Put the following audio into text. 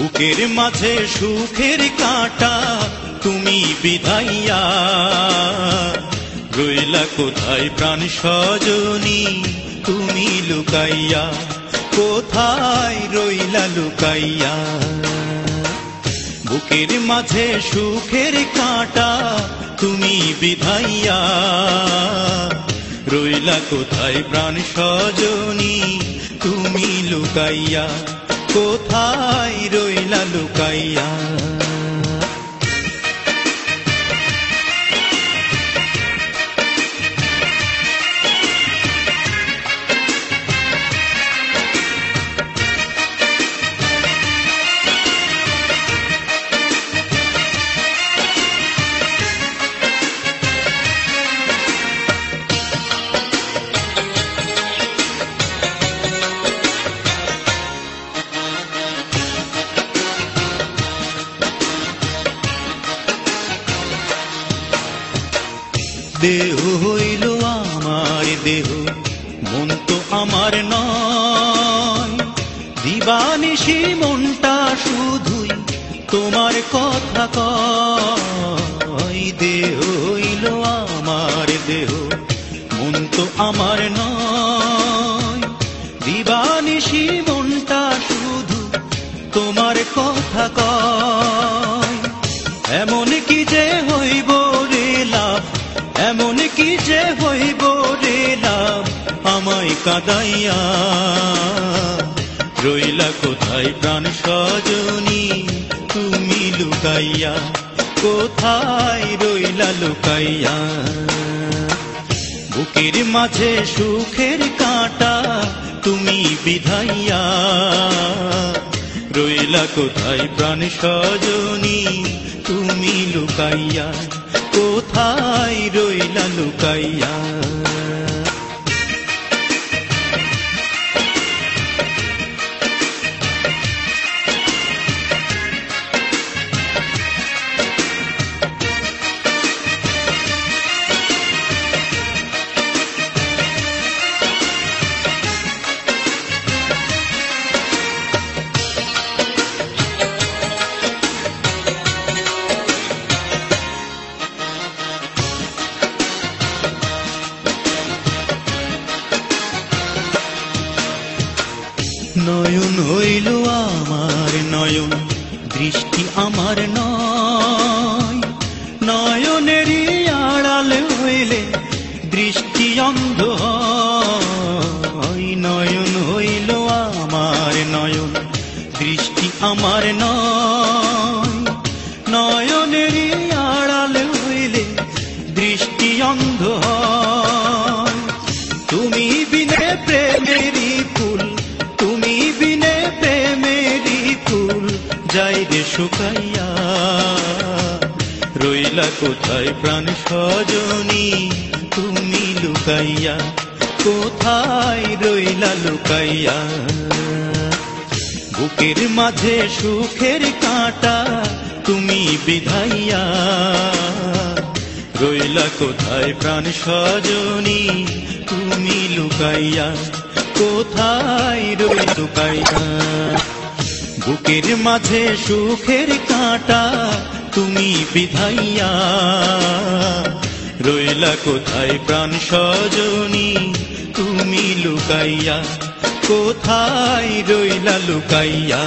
বুকের মাঝে সুখের কাঁটা তুমি বিধাইয়া, রইলা কোথায় প্রাণ সজনী তুমি লুকাইয়া, কোথায় রইলা লুকাইয়া। বুকের মাঝে সুখের কাঁটা তুমি বিধাইয়া, রইলা কোথায় প্রাণ সজনী তুমি লুকাইয়া, কোথায় রইলা লুকাইয়া। দেহ হইল আমার দেহ, মন তো আমার নয়, দিবানিশি মনটা শুধুই তোমার কথা কয়। দেহ হইল আমার দেহ, মন তো আমার নয়, দিবানিশি মনটা শুধু তোমার কথা কয়। এমন কি যে হইব রে লাভ, এমন কি যে হইব রে লাভ, আমায় কাঁদাইয়া, রইলা কোথায় প্রাণ সজনী তুমি লুকাইয়া, কোথায় রইলা লুকাইয়া। বুকের মাঝে সুখের কাঁটা তুমি বিধাইয়া, রইলা কোথায় প্রাণ সজনী তুমি লুকাইয়া, কোথায় রইলা লুকাইয়া। নয়ন হইল আমার নয়ন, দৃষ্টি আমার নয়, নয়নেরই আড়াল হইলে দৃষ্টি অন্ধ হয়। নয়ন হইল আমার নয়ন, দৃষ্টি আমার নয়, নয়নেরই আড়াল হইলে দৃষ্টি অন্ধ হয়। তুমি বিনে প্রেমেরই ফুল, তুমি বিনে প্রেমেরই ফুল যাই রে শুকাইয়া, রইলা কোথায় প্রাণ সজনী তুমি লুকাইয়া, কোথায় রইলা লুকাইয়া। বুকের মাঝে সুখের কাঁটা তুমি বিধাইয়া, রইলা কোথায় প্রাণ সজনী তুমি লুকাইয়া, কোথায় রইলা লুকাইয়া। বুকের মাঝে সুখের কাঁটা তুমি বিধাইয়া, রইলা কোথায় প্রাণ সজনী তুমি লুকাইয়া, কোথায় রইলা লুকাইয়া।